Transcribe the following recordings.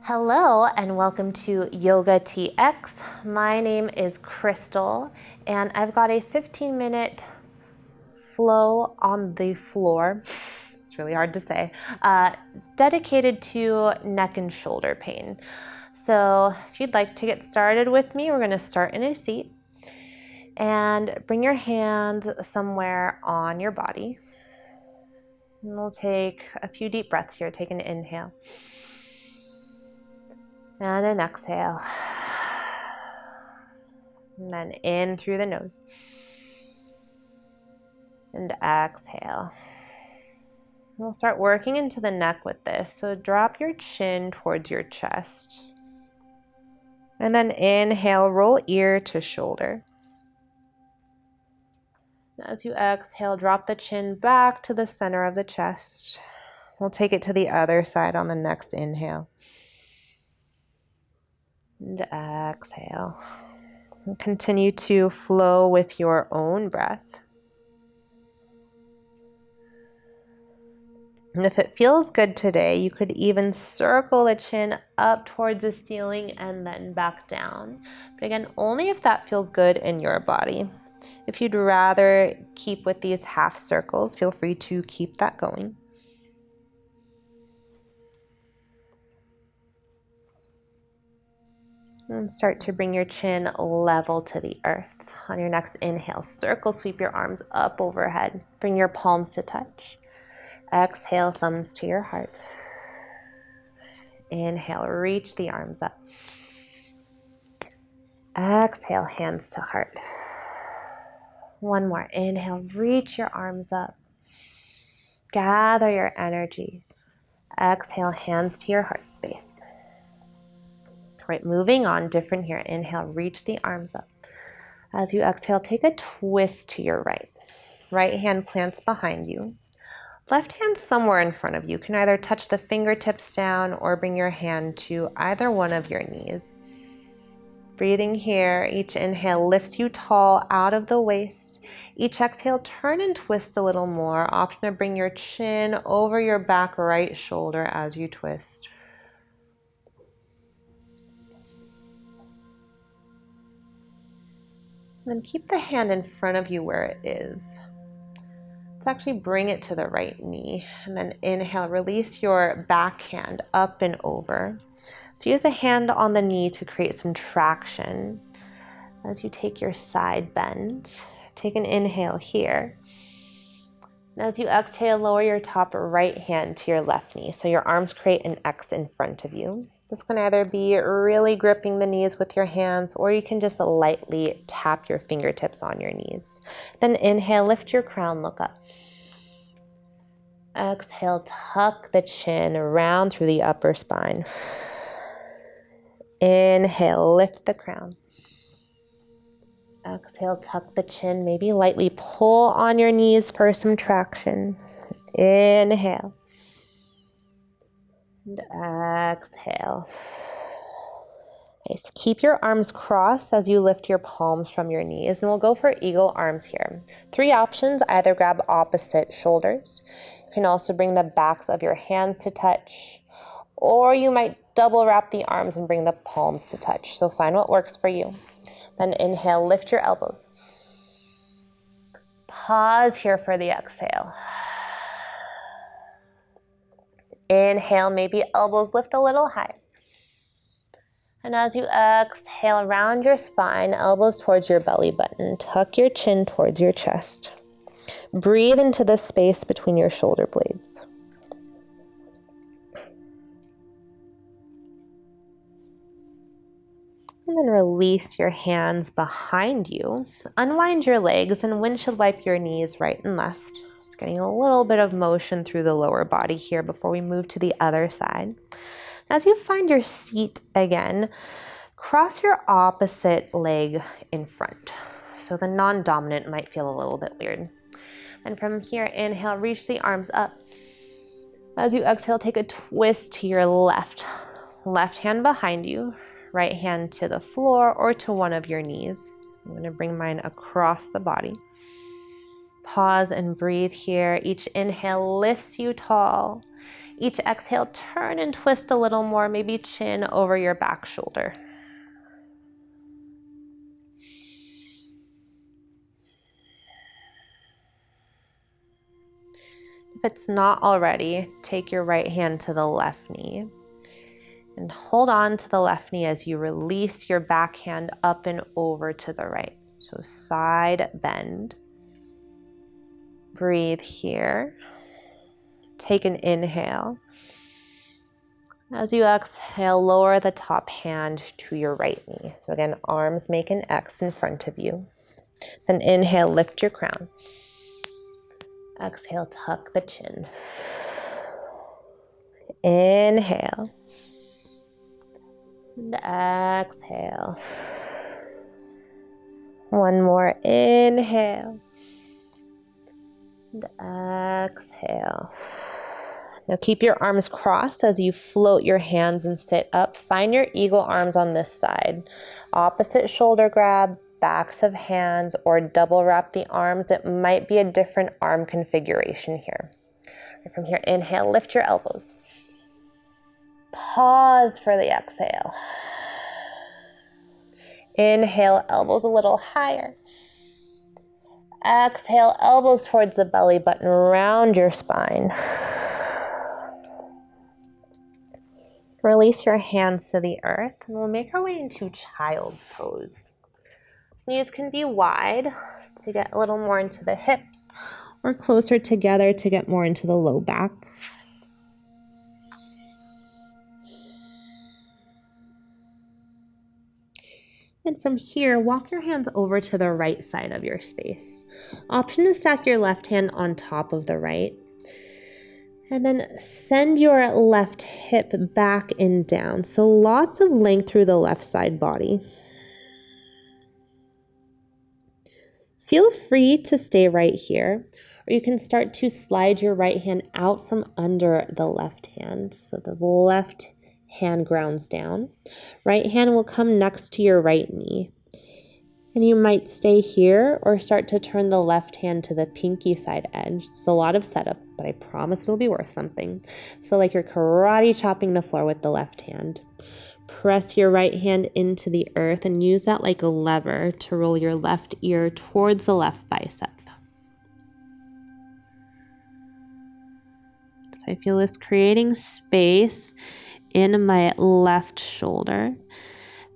Hello and welcome to YOGATX. My name is Crystal and I've got a 15-minute flow on the floor, it's really hard to say, dedicated to neck and shoulder pain. So if you'd like to get started with me, we're going to start in a seat and bring your hands somewhere on your body. And we'll take a few deep breaths here. Take an inhale. And an exhale. And then in through the nose. And exhale. We'll start working into the neck with this. So drop your chin towards your chest. And then inhale, roll ear to shoulder. As you exhale, drop the chin back to the center of the chest. We'll take it to the other side on the next inhale. And exhale. And continue to flow with your own breath. And if it feels good today, you could even circle the chin up towards the ceiling and then back down. But again, only if that feels good in your body. If you'd rather keep with these half circles, feel free to keep that going. And start to bring your chin level to the earth. On your next inhale, circle sweep your arms up overhead. Bring your palms to touch. Exhale, thumbs to your heart. Inhale, reach the arms up. Exhale, hands to heart. One more. Inhale, reach your arms up. Gather your energy. Exhale, hands to your heart space. Right, moving on, different here. Inhale, reach the arms up. As you exhale, take a twist to your right. Right hand plants behind you. Left hand somewhere in front of you. You can either touch the fingertips down or bring your hand to either one of your knees. Breathing here, each inhale lifts you tall out of the waist. Each exhale, turn and twist a little more. Option to bring your chin over your back right shoulder as you twist. Then keep the hand in front of you where it is. Let's actually bring it to the right knee. And then inhale, release your back hand up and over. So use the hand on the knee to create some traction. As you take your side bend, take an inhale here. And as you exhale, lower your top right hand to your left knee. So your arms create an X in front of you. This can either be really gripping the knees with your hands, or you can just lightly tap your fingertips on your knees. Then inhale, lift your crown, look up. Exhale, tuck the chin around through the upper spine. Inhale, lift the crown. Exhale, tuck the chin, maybe lightly pull on your knees for some traction. Inhale. And exhale. Nice. Keep your arms crossed as you lift your palms from your knees, and we'll go for eagle arms here. 3 options: either grab opposite shoulders. You can also bring the backs of your hands to touch, or you might double wrap the arms and bring the palms to touch. So find what works for you. Then inhale, lift your elbows. Pause here for the exhale. Inhale, maybe elbows lift a little higher. And as you exhale, round your spine, elbows towards your belly button. Tuck your chin towards your chest. Breathe into the space between your shoulder blades. And then release your hands behind you. Unwind your legs and windshield wipe your knees right and left. Just getting a little bit of motion through the lower body here before we move to the other side. As you find your seat again, cross your opposite leg in front. So the non-dominant might feel a little bit weird. And from here, inhale, reach the arms up. As you exhale, take a twist to your left. Left hand behind you, right hand to the floor or to one of your knees. I'm going to bring mine across the body. Pause and breathe here. Each inhale lifts you tall. Each exhale, turn and twist a little more, maybe chin over your back shoulder. If it's not already, take your right hand to the left knee and hold on to the left knee as you release your back hand up and over to the right. So side bend. Breathe here. Take an inhale. As you exhale, lower the top hand to your right knee. So again, arms make an X in front of you. Then inhale, lift your crown. Exhale, tuck the chin. Inhale. And exhale. One more inhale. And exhale. Now keep your arms crossed as you float your hands and sit up. Find your eagle arms on this side. Opposite shoulder grab, backs of hands, or double wrap the arms. It might be a different arm configuration here. From here, inhale, lift your elbows. Pause for the exhale. Inhale, elbows a little higher. Exhale, elbows towards the belly button, round your spine. Release your hands to the earth, and we'll make our way into child's pose. Knees can be wide to get a little more into the hips, or closer together to get more into the low back. And from here, walk your hands over to the right side of your space. Option to stack your left hand on top of the right. And then send your left hip back and down. So lots of length through the left side body. Feel free to stay right here, or you can start to slide your right hand out from under the left hand. So the left hand grounds down. Right hand will come next to your right knee. And you might stay here or start to turn the left hand to the pinky side edge. It's a lot of setup, but I promise it'll be worth something. So like you're karate chopping the floor with the left hand. Press your right hand into the earth and use that like a lever to roll your left ear towards the left bicep. So I feel this creating space in my left shoulder.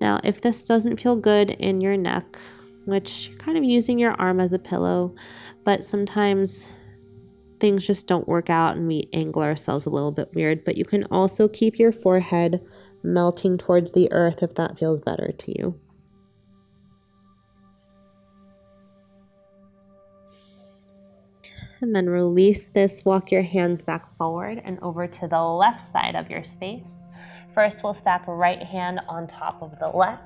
Now, if this doesn't feel good in your neck, which you're kind of using your arm as a pillow, but sometimes things just don't work out and we angle ourselves a little bit weird, but you can also keep your forehead melting towards the earth if that feels better to you. And then release this, walk your hands back forward and over to the left side of your space. First, we'll stack right hand on top of the left.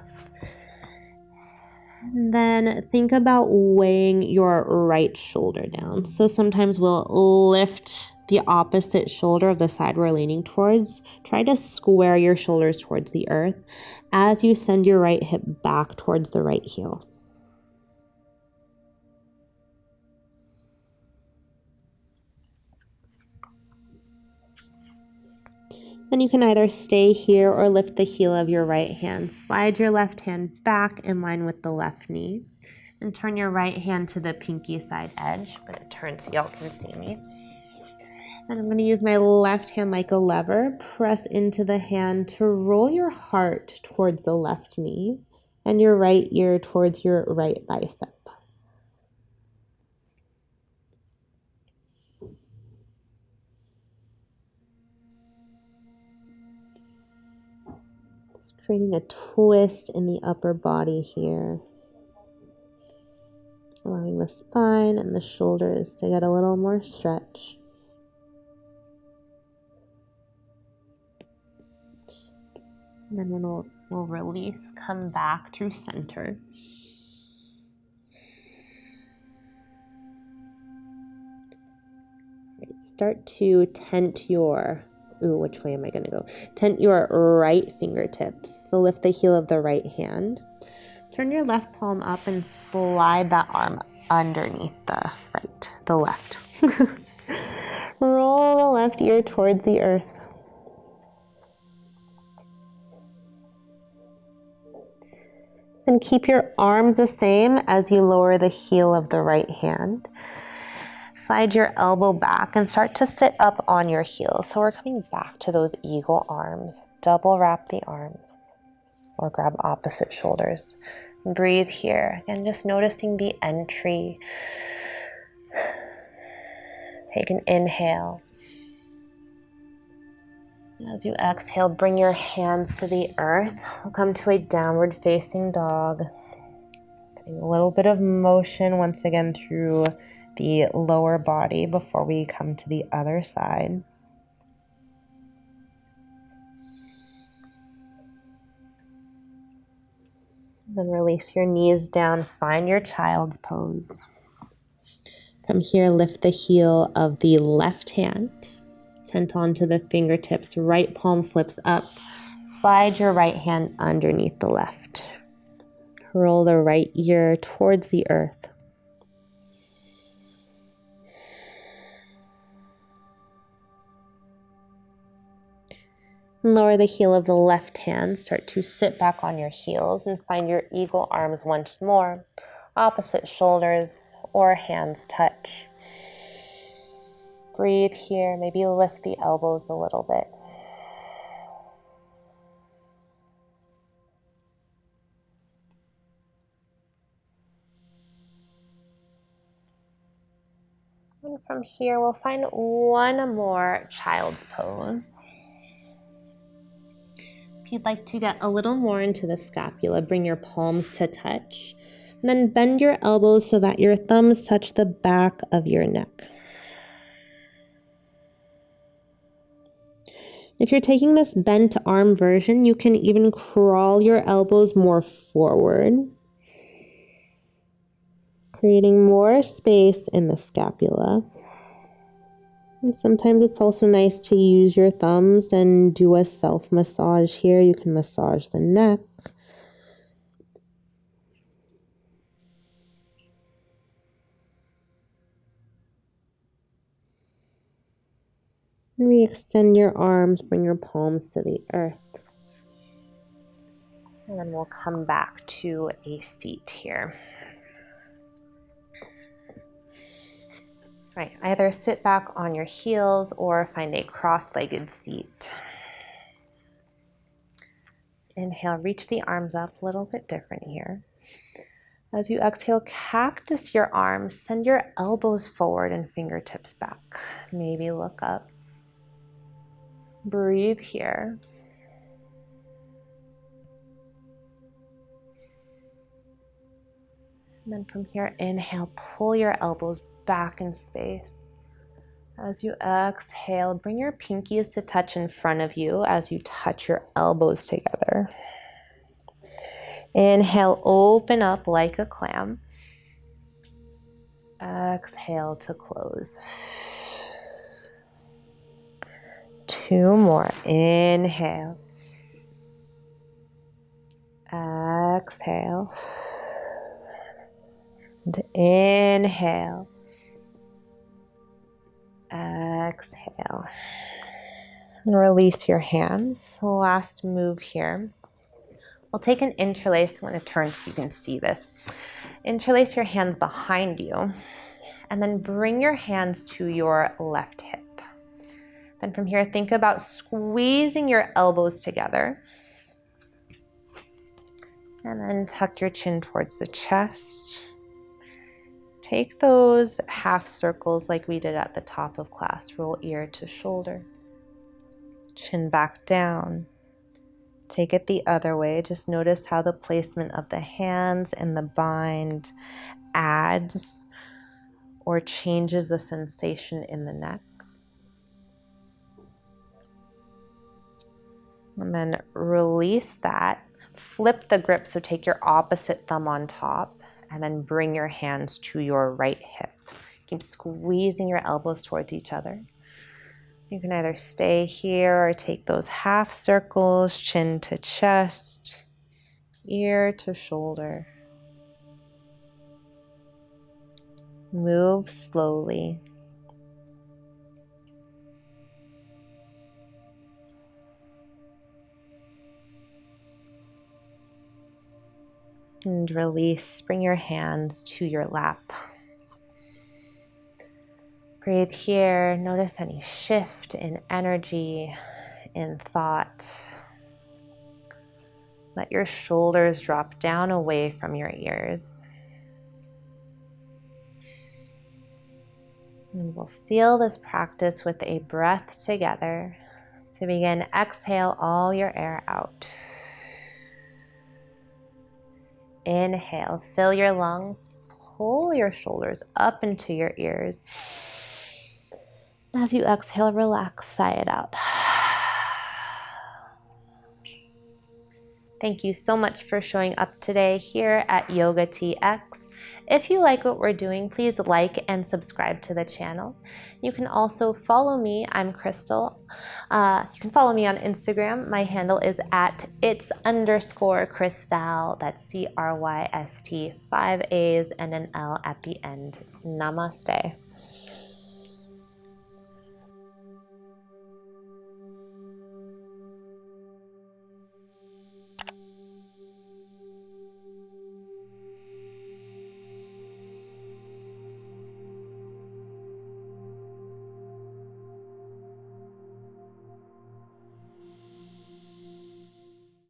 And then think about weighing your right shoulder down. So sometimes we'll lift the opposite shoulder of the side we're leaning towards. Try to square your shoulders towards the earth as you send your right hip back towards the right heel. Then you can either stay here or lift the heel of your right hand. Slide your left hand back in line with the left knee. And turn your right hand to the pinky side edge. I'm going to turn so y'all can see me. And I'm going to use my left hand like a lever. Press into the hand to roll your heart towards the left knee. And your right ear towards your right bicep. Creating a twist in the upper body here. Allowing the spine and the shoulders to get a little more stretch. And then we'll release, come back through center. Right, start to tent your which way am I going to go? Tent your right fingertips. So lift the heel of the right hand. Turn your left palm up and slide that arm underneath the right. the left. Roll the left ear towards the earth. And keep your arms the same as you lower the heel of the right hand. Slide your elbow back and start to sit up on your heels. So we're coming back to those eagle arms. Double wrap the arms or grab opposite shoulders. Breathe here. Again, just noticing the entry. Take an inhale. As you exhale, bring your hands to the earth. We'll come to a downward facing dog. Getting a little bit of motion once again through the lower body before we come to the other side. Then release your knees down, find your child's pose. From here, lift the heel of the left hand. Tent onto the fingertips, right palm flips up. Slide your right hand underneath the left. Roll the right ear towards the earth. Lower the heel of the left hand. Start to sit back on your heels and find your eagle arms once more. Opposite shoulders or hands touch. Breathe here. Maybe lift the elbows a little bit. And from here, we'll find one more child's pose. If you'd like to get a little more into the scapula, bring your palms to touch. And then bend your elbows so that your thumbs touch the back of your neck. If you're taking this bent arm version, you can even crawl your elbows more forward, creating more space in the scapula. And sometimes it's also nice to use your thumbs and do a self-massage here. You can massage the neck. Re-extend your arms, bring your palms to the earth. And then we'll come back to a seat here. Right, either sit back on your heels or find a cross-legged seat. Inhale, reach the arms up, a little bit different here. As you exhale, cactus your arms, send your elbows forward and fingertips back. Maybe look up. Breathe here. And then from here, inhale, pull your elbows back in space. As you exhale, bring your pinkies to touch in front of you as you touch your elbows together. Inhale, open up like a clam. Exhale to close. Two more. Inhale. Exhale. And inhale. Exhale. And release your hands. Last move here. We'll take an interlace. I'm going to turn so you can see this. Interlace your hands behind you. And then bring your hands to your left hip. Then from here, think about squeezing your elbows together. And then tuck your chin towards the chest. Take those half circles like we did at the top of class. Roll ear to shoulder. Chin back down. Take it the other way. Just notice how the placement of the hands and the bind adds or changes the sensation in the neck. And then release that. Flip the grip, so take your opposite thumb on top and then bring your hands to your right hip. Keep squeezing your elbows towards each other. You can either stay here or take those half circles, chin to chest, ear to shoulder. Move slowly. And release. Bring your hands to your lap. Breathe here. Notice any shift in energy, in thought. Let your shoulders drop down away from your ears. And we'll seal this practice with a breath together. To begin, exhale all your air out. Inhale, fill your lungs, pull your shoulders up into your ears. As you exhale, relax, sigh it out. Thank you so much for showing up today here at YOGATX. If you like what we're doing, please like and subscribe to the channel. You can also follow me. I'm Crystal. You can follow me on Instagram. My handle is at its_Crystal. That's CRYST, 5 A's and an L at the end. Namaste.